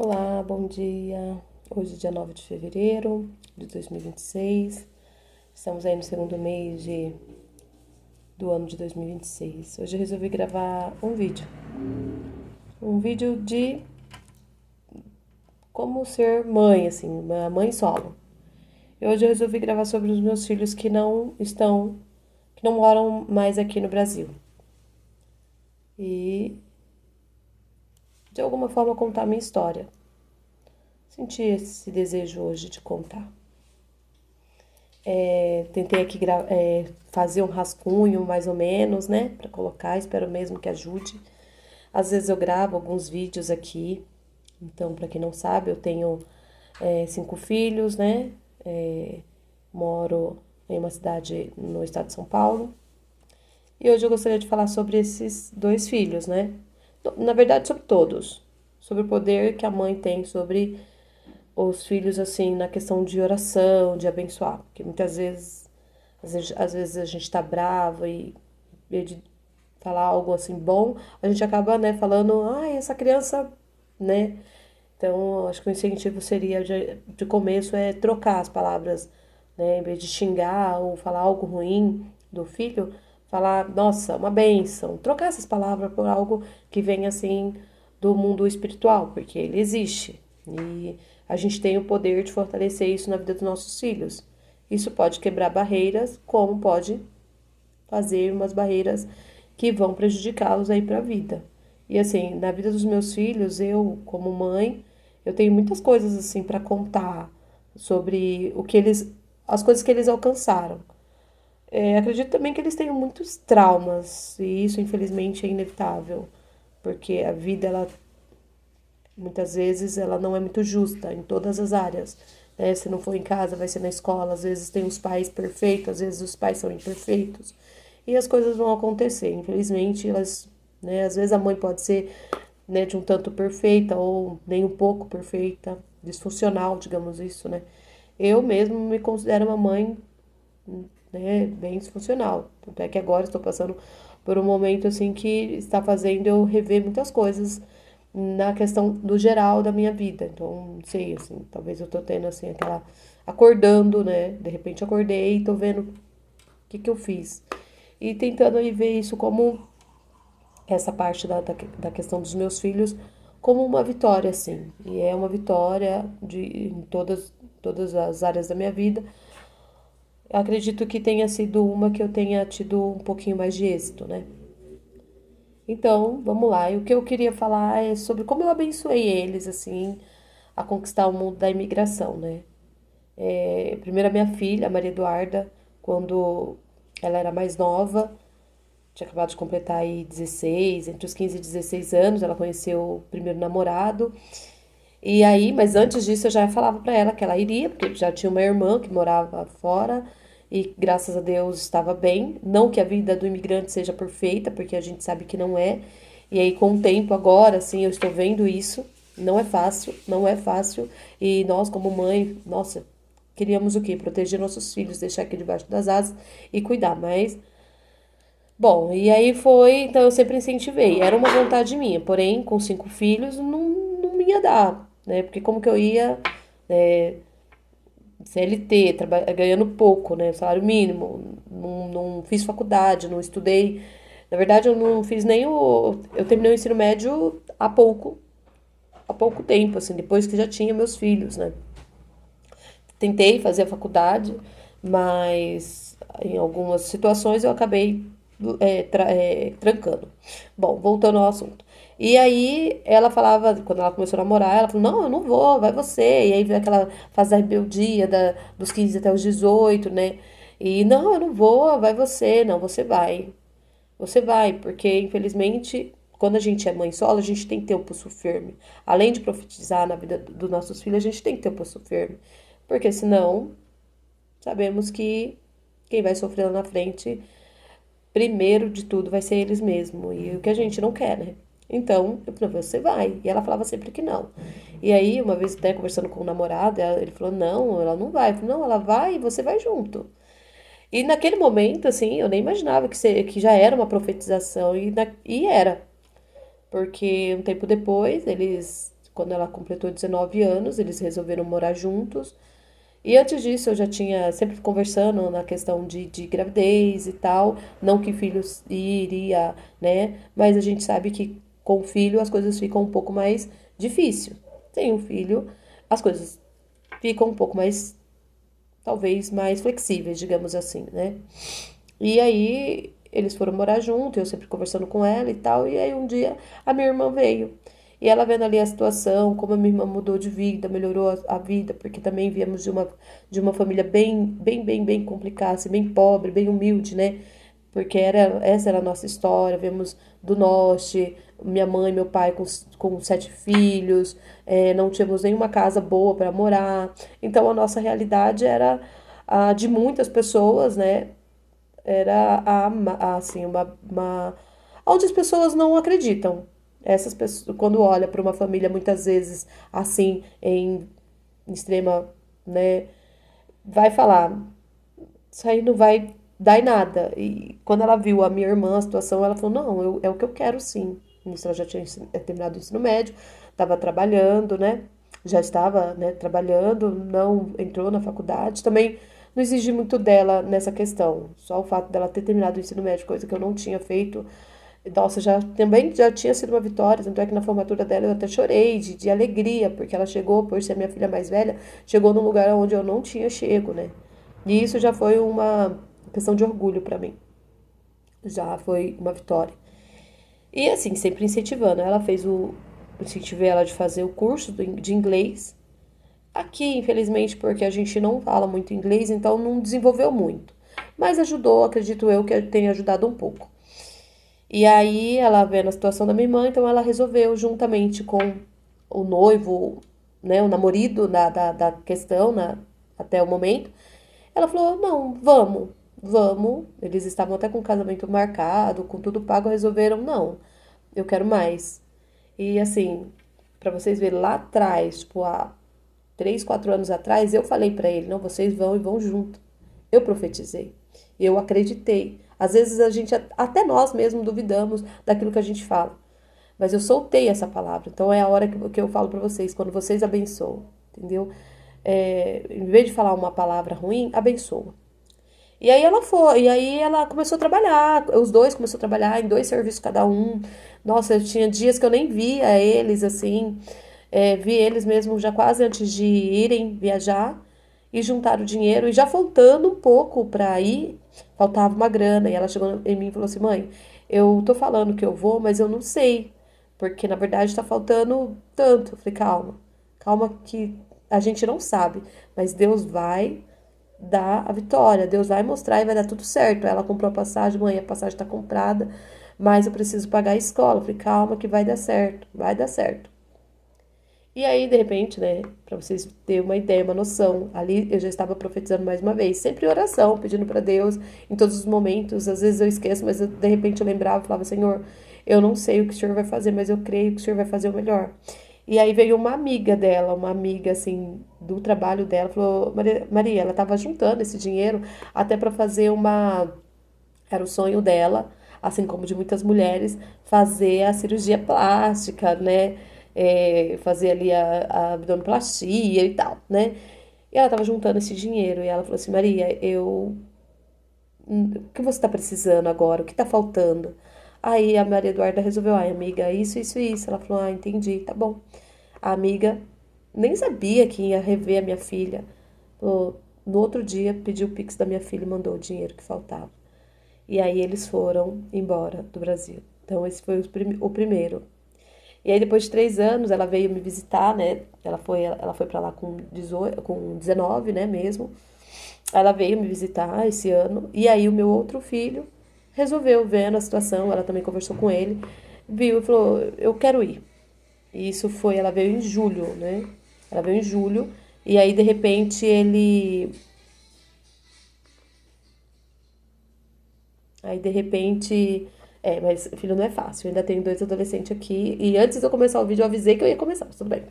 Olá, bom dia. Hoje é dia 9 de fevereiro de 2026. Estamos aí no segundo mês do ano de 2026. Hoje eu resolvi gravar um vídeo. Um vídeo de como ser mãe, assim, uma mãe solo. E hoje eu resolvi gravar sobre os meus filhos que não moram mais aqui no Brasil. E de alguma forma contar a minha história. Senti esse desejo hoje de contar. Tentei aqui fazer um rascunho, mais ou menos, né? Pra colocar, espero mesmo que ajude. Às vezes eu gravo alguns vídeos aqui. Então, pra quem não sabe, eu tenho 5 filhos, né? Moro em uma cidade no estado de São Paulo. E hoje eu gostaria de falar sobre esses 2 filhos, né? Na verdade, sobre todos. Sobre o poder que a mãe tem sobre os filhos, assim, na questão de oração, de abençoar. Porque muitas vezes, às vezes a gente tá brava e em vez de falar algo assim bom, a gente acaba, né, falando, ai, essa criança, né? Então, acho que o incentivo seria, de começo, é trocar as palavras, né? Em vez de xingar ou falar algo ruim do filho, falar, nossa, uma bênção. Trocar essas palavras por algo que vem, assim, do mundo espiritual, porque ele existe. E a gente tem o poder de fortalecer isso na vida dos nossos filhos. Isso pode quebrar barreiras, como pode fazer umas barreiras que vão prejudicá-los aí para a vida. E assim, na vida dos meus filhos, eu, como mãe, eu tenho muitas coisas assim para contar sobre as coisas que eles alcançaram. Acredito também que eles têm muitos traumas, e isso infelizmente é inevitável, porque a vida, ela muitas vezes ela não é muito justa em todas as áreas, né? Se não for em casa, vai ser na escola. Às vezes tem os pais perfeitos, às vezes os pais são imperfeitos. E as coisas vão acontecer. Infelizmente, elas, né, às vezes a mãe pode ser, né, de um tanto perfeita ou nem um pouco perfeita, disfuncional, digamos isso, né? Eu mesmo me considero uma mãe, né, bem disfuncional. Tanto é que agora estou passando por um momento assim que está fazendo eu rever muitas coisas na questão do geral da minha vida. Então, não sei, assim, talvez eu tô tendo assim aquela acordando, né? De repente acordei e tô vendo o que eu fiz. E tentando aí ver isso como essa parte da questão dos meus filhos como uma vitória, assim. E é uma vitória em todas as áreas da minha vida. Eu acredito que tenha sido uma que eu tenha tido um pouquinho mais de êxito, né? Então, vamos lá. E o que eu queria falar é sobre como eu abençoei eles, assim, a conquistar o mundo da imigração, né? Primeiro a minha filha, a Maria Eduarda, quando ela era mais nova, tinha acabado de completar aí 16, entre os 15 e 16 anos, ela conheceu o primeiro namorado. E aí, mas antes disso eu já falava pra ela que ela iria, porque já tinha uma irmã que morava fora e graças a Deus estava bem. Não que a vida do imigrante seja perfeita, porque a gente sabe que não é. E aí, com o tempo agora, assim, eu estou vendo isso. Não é fácil, não é fácil. E nós, como mãe, nossa, queríamos o quê? Proteger nossos filhos, deixar aqui debaixo das asas e cuidar. Mas bom, e aí foi, então eu sempre incentivei, era uma vontade minha, porém, com 5 filhos, não me ia dar, né? Porque como que eu ia, né, CLT, ganhando pouco, né? Salário mínimo, não fiz faculdade, não estudei. Na verdade, eu não fiz nem o. Eu terminei o ensino médio há pouco tempo, assim, depois que já tinha meus filhos, né? Tentei fazer a faculdade, mas em algumas situações eu acabei trancando. Bom, voltando ao assunto. E aí ela falava, quando ela começou a namorar, ela falou, não, eu não vou, vai você. E aí veio aquela fase da rebeldia, dos 15 até os 18, né? E não, eu não vou, vai você, não, você vai. Você vai, porque infelizmente, quando a gente é mãe solo, a gente tem que ter o pulso firme. Além de profetizar na vida dos nossos filhos, a gente tem que ter o pulso firme. Porque senão, sabemos que quem vai sofrer lá na frente, primeiro de tudo, vai ser eles mesmos. E o que a gente não quer, né? Então, eu falei, você vai. E ela falava sempre que não. E aí, uma vez até conversando com o namorado, ele falou, não, ela não vai. Eu falei, não, ela vai e você vai junto. E naquele momento, assim, eu nem imaginava que já era uma profetização. E era. Porque um tempo depois, eles quando ela completou 19 anos, eles resolveram morar juntos. E antes disso, eu já tinha sempre conversando na questão de gravidez e tal. Não que filhos iria, né? Mas a gente sabe que com filho as coisas ficam um pouco mais difícil. Sem um filho, as coisas ficam um pouco mais, talvez, mais flexíveis, digamos assim, né? E aí eles foram morar junto, eu sempre conversando com ela e tal. E aí um dia a minha irmã veio. E ela vendo ali a situação, como a minha irmã mudou de vida, melhorou a vida, porque também viemos de uma família bem complicada, assim, bem pobre, bem humilde, né? Porque essa era a nossa história, viemos do norte, minha mãe e meu pai com 7 filhos, não tínhamos nenhuma casa boa para morar. Então a nossa realidade era a de muitas pessoas, né? Era assim, onde as pessoas não acreditam. Essas pessoas, quando olha para uma família muitas vezes assim, em extrema, né, vai falar, isso aí não vai dar em nada. E quando ela viu a minha irmã, a situação, ela falou, não, é o que eu quero sim. Nisso ela já tinha terminado o ensino médio, estava trabalhando, né? Já estava, né, trabalhando, não entrou na faculdade. Também não exigi muito dela nessa questão. Só o fato dela ter terminado o ensino médio, coisa que eu não tinha feito. Nossa, também já tinha sido uma vitória, tanto é que na formatura dela eu até chorei de alegria, porque ela chegou, por ser minha filha mais velha, chegou num lugar onde eu não tinha chego, né? E isso já foi uma questão de orgulho pra mim. Já foi uma vitória. E assim, sempre incentivando. Ela fez o. Incentivei ela de fazer o curso de inglês. Aqui, infelizmente, porque a gente não fala muito inglês, então não desenvolveu muito. Mas ajudou, acredito eu, que tenha ajudado um pouco. E aí, ela vendo a situação da minha irmã, então ela resolveu, juntamente com o noivo, né, o namorado da questão, até o momento, ela falou: não, vamos. Eles estavam até com o casamento marcado, com tudo pago, resolveram: não, eu quero mais. E assim, pra vocês verem, lá atrás, tipo, há 3, 4 anos atrás, eu falei pra ele: não, vocês vão e vão junto. Eu profetizei, eu acreditei. Às vezes a gente, até nós mesmos, duvidamos daquilo que a gente fala. Mas eu soltei essa palavra. Então é a hora que eu falo pra vocês, quando vocês abençoam, entendeu? Em vez de falar uma palavra ruim, abençoa. E aí ela começou a trabalhar, os dois começaram a trabalhar em 2 serviços cada um. Nossa, eu tinha dias que eu nem via eles, assim, vi eles mesmo já quase antes de irem viajar e juntaram o dinheiro e já faltando um pouco pra ir, faltava uma grana. E ela chegou em mim e falou assim: mãe, eu tô falando que eu vou, mas eu não sei, porque na verdade tá faltando tanto. Eu falei: calma que a gente não sabe, mas Deus vai dar a vitória. Deus vai mostrar e vai dar tudo certo. Ela comprou a passagem, mãe, a passagem tá comprada, mas eu preciso pagar a escola. Eu falei: calma que vai dar certo, vai dar certo. E aí, de repente, né, pra vocês terem uma ideia, uma noção, ali eu já estava profetizando mais uma vez, sempre em oração, pedindo pra Deus, em todos os momentos. Às vezes eu esqueço, mas de repente eu lembrava e falava: Senhor, eu não sei o que o Senhor vai fazer, mas eu creio que o Senhor vai fazer o melhor. E aí veio uma amiga dela, uma amiga assim do trabalho dela, falou: Maria, ela estava juntando esse dinheiro até para fazer uma, era o sonho dela, assim como de muitas mulheres, fazer a cirurgia plástica, né? Fazer ali a abdominoplastia e tal, né? E ela estava juntando esse dinheiro e ela falou assim: Maria, o que você está precisando agora? O que está faltando? Aí a Maria Eduarda resolveu: ai, amiga, isso. Ela falou: ah, entendi, tá bom. A amiga nem sabia que ia rever a minha filha. No outro dia, pediu o Pix da minha filha e mandou o dinheiro que faltava. E aí eles foram embora do Brasil. Então esse foi o primeiro. E aí depois de 3 anos ela veio me visitar, né? Ela foi para lá com 18, com 19, né, mesmo. Ela veio me visitar esse ano. E aí o meu outro filho resolveu, vendo a situação, ela também conversou com ele, viu e falou: eu quero ir. E isso foi, ela veio em julho, né? Ela veio em julho. E aí, de repente, ele. Aí, de repente. Mas filho não é fácil. Eu ainda tenho 2 adolescentes aqui. E antes de eu começar o vídeo, eu avisei que eu ia começar, mas tudo bem.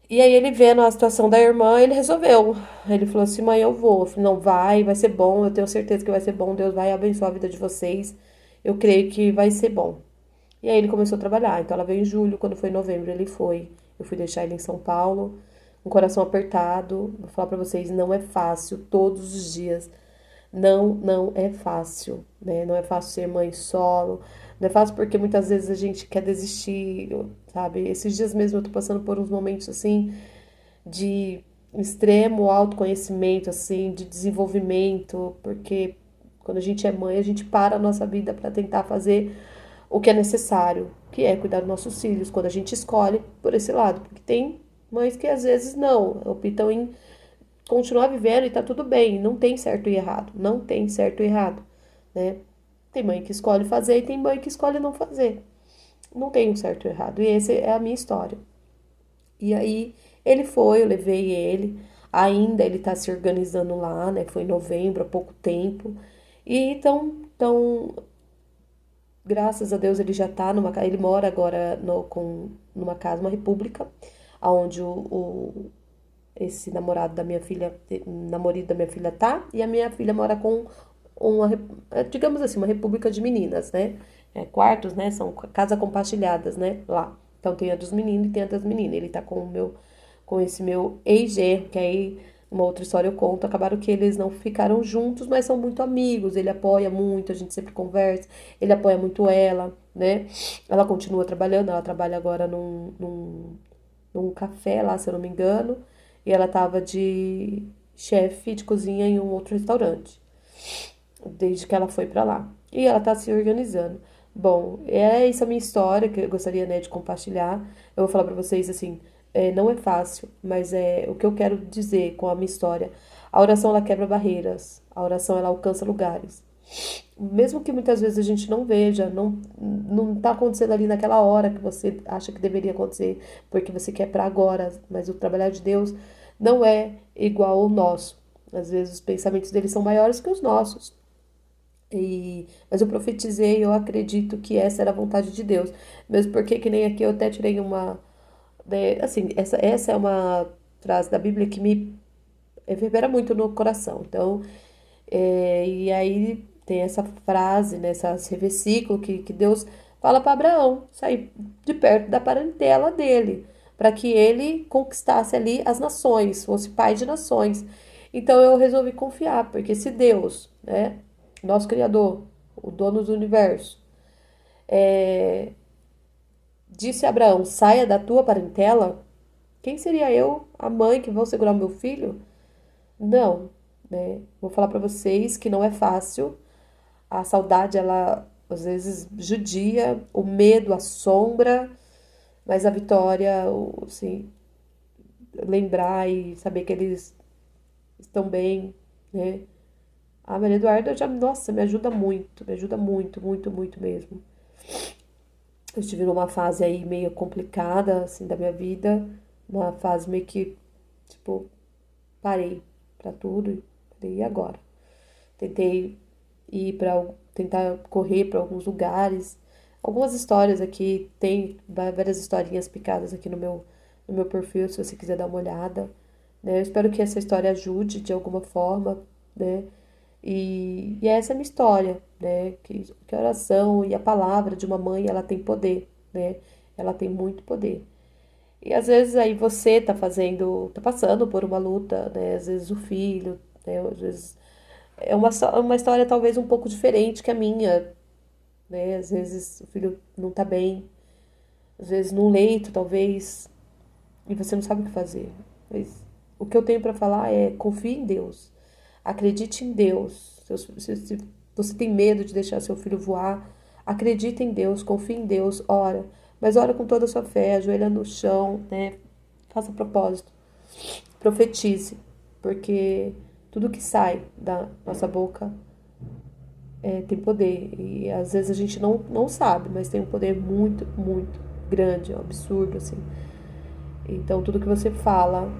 E aí, ele vendo a situação da irmã, ele resolveu. Ele falou assim: mãe, eu vou. Eu falei: não, vai ser bom. Eu tenho certeza que vai ser bom. Deus vai abençoar a vida de vocês. Eu creio que vai ser bom. E aí ele começou a trabalhar. Então ela veio em julho, quando foi em novembro ele foi. Eu fui deixar ele em São Paulo, um coração apertado. Vou falar pra vocês, não é fácil todos os dias. Não é fácil, né? Não é fácil ser mãe solo. Não é fácil porque muitas vezes a gente quer desistir, sabe? Esses dias mesmo eu tô passando por uns momentos assim de extremo autoconhecimento, assim, de desenvolvimento, porque quando a gente é mãe, a gente para a nossa vida para tentar fazer o que é necessário, que é cuidar dos nossos filhos, quando a gente escolhe por esse lado, porque tem mães que às vezes não, optam em continuar vivendo e tá tudo bem, não tem certo e errado, não tem certo e errado, né? Tem mãe que escolhe fazer e tem mãe que escolhe não fazer. Não tem um certo e errado. E essa é a minha história. E aí ele foi, eu levei ele. Ainda ele tá se organizando lá, né? Foi em novembro, há pouco tempo. E então, graças a Deus ele já tá numa casa. Ele mora agora numa casa, uma república, onde esse namorado da minha filha, namorado da minha filha tá, e a minha filha mora com uma, digamos assim, uma república de meninas, né? Quartos, né? São casas compartilhadas, né? Lá. Então tem a dos meninos e tem a das meninas. Ele tá com esse meu ex-genro, que aí uma outra história eu conto. Acabaram que eles não ficaram juntos, mas são muito amigos. Ele apoia muito, a gente sempre conversa. Ele apoia muito ela, né? Ela continua trabalhando, ela trabalha agora num café lá, se eu não me engano. E ela tava de chefe de cozinha em um outro restaurante, desde que ela foi pra lá. E ela tá se organizando. Bom, é essa a minha história que eu gostaria, né, de compartilhar. Eu vou falar pra vocês assim, não é fácil, mas é o que eu quero dizer com a minha história. A oração ela quebra barreiras, a oração ela alcança lugares. Mesmo que muitas vezes a gente não veja, não tá acontecendo ali naquela hora que você acha que deveria acontecer, porque você quer para agora, mas o trabalhar de Deus não é igual ao nosso. Às vezes os pensamentos dele são maiores que os nossos. Mas eu profetizei, eu acredito que essa era a vontade de Deus. Mesmo porque, que nem aqui, eu até tirei uma. Assim, essa é uma frase da Bíblia que me reverbera muito no coração. Então, e aí tem essa frase, né, esse versículo que Deus fala para Abraão sair de perto da parentela dele, para que ele conquistasse ali as nações, fosse pai de nações. Então eu resolvi confiar, porque se Deus, né, nosso Criador, o dono do universo, disse a Abraão: saia da tua parentela, quem seria eu, a mãe, que vou segurar o meu filho? Não, né? Vou falar para vocês que não é fácil. A saudade, ela às vezes judia, o medo assombra, mas a vitória, assim, lembrar e saber que eles estão bem, né? A Maria Eduarda já, nossa, me ajuda muito, muito, muito mesmo. Eu estive numa fase aí meio complicada, assim, da minha vida, uma fase meio que, tipo, parei pra tudo e falei, e agora? Tentei tentar correr para alguns lugares. Algumas histórias aqui, tem várias historinhas picadas aqui no meu perfil, se você quiser dar uma olhada, né? Eu espero que essa história ajude de alguma forma, né? E essa é a minha história, né? Que a oração e a palavra de uma mãe, ela tem poder, né? Ela tem muito poder. E às vezes aí você tá passando por uma luta, né? Às vezes o filho, né? Às vezes é uma história talvez um pouco diferente que a minha, né? Às vezes o filho não tá bem, às vezes num leito, talvez, e você não sabe o que fazer. Mas o que eu tenho para falar é: confie em Deus, acredite em Deus. Se você tem medo de deixar seu filho voar, acredite em Deus, confie em Deus, ora. Mas ora com toda a sua fé, ajoelha no chão, né? Faça propósito, profetize, porque tudo que sai da nossa boca tem poder. E às vezes a gente não sabe, mas tem um poder muito, muito grande, um absurdo, assim. Então tudo que você fala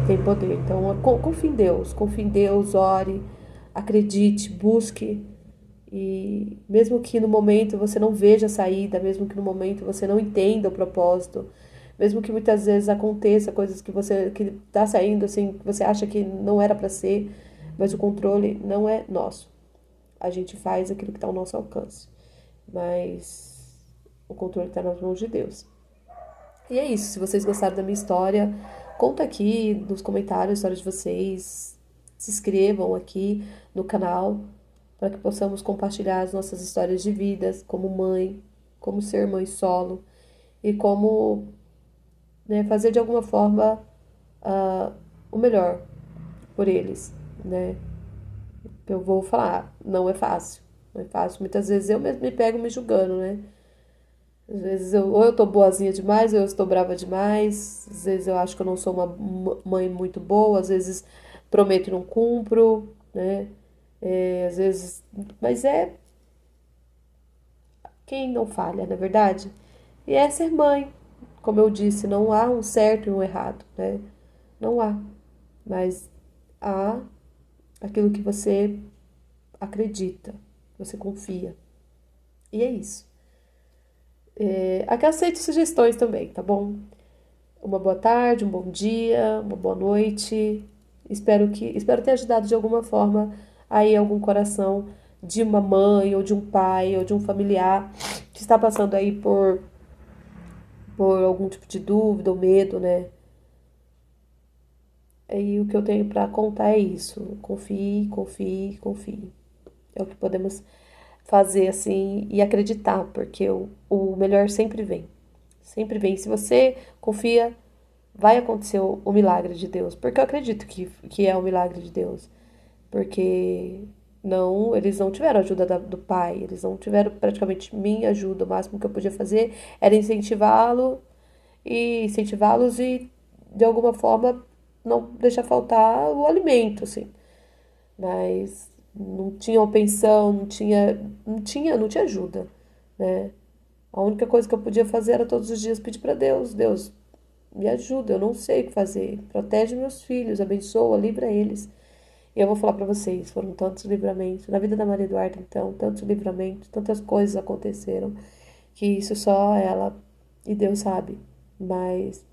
tem poder. Então confie em Deus, ore, acredite, busque. E mesmo que no momento você não veja a saída, mesmo que no momento você não entenda o propósito, mesmo que muitas vezes aconteça coisas que tá saindo assim, que você acha que não era para ser, mas o controle não é nosso. A gente faz aquilo que está ao nosso alcance. mas o controle está nas mãos de Deus. E é isso, se vocês gostaram da minha história, conta aqui nos comentários a história de vocês, se inscrevam aqui no canal para que possamos compartilhar as nossas histórias de vidas como mãe, como ser mãe solo e como, né, fazer de alguma forma o melhor por eles, né? Eu vou falar, não é fácil, não é fácil. Muitas vezes eu mesmo me pego me julgando, né? Às vezes ou eu tô boazinha demais, ou eu estou brava demais. Às vezes eu acho que eu não sou uma mãe muito boa, às vezes prometo e não cumpro, né? Às vezes. Mas é quem não falha, na é verdade? E é ser mãe. Como eu disse, não há um certo e um errado, né? Não há. Mas há aquilo que você acredita, você confia. E é isso. Aqui eu aceito sugestões também, tá bom? Uma boa tarde, um bom dia, uma boa noite. Espero ter ajudado de alguma forma aí algum coração de uma mãe ou de um pai ou de um familiar que está passando aí por algum tipo de dúvida ou medo, né? E o que eu tenho para contar é isso. Confie, confie, confie. É o que podemos fazer assim e acreditar, porque o melhor sempre vem. Sempre vem. Se você confia, vai acontecer o milagre de Deus. Porque eu acredito que é o milagre de Deus. Porque não, eles não tiveram ajuda do pai, eles não tiveram praticamente minha ajuda. O máximo que eu podia fazer era incentivá-los e de alguma forma não deixar faltar o alimento, assim. Mas não tinha pensão, não tinha ajuda, né? A única coisa que eu podia fazer era todos os dias pedir para Deus, Deus, me ajuda, eu não sei o que fazer. Protege meus filhos, abençoa, livra eles. E eu vou falar para vocês, foram tantos livramentos. Na vida da Maria Eduarda, então, tantos livramentos, tantas coisas aconteceram, que isso só ela e Deus sabe. Mas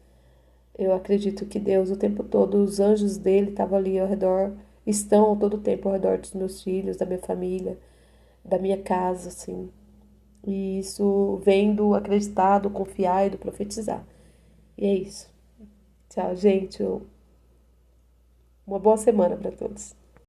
eu acredito que Deus, o tempo todo, os anjos dele estavam ali ao redor, estão ao todo tempo ao redor dos meus filhos, da minha família, da minha casa, assim. E isso vem do acreditar, do confiar e do profetizar. E é isso. Tchau, gente. Uma boa semana para todos.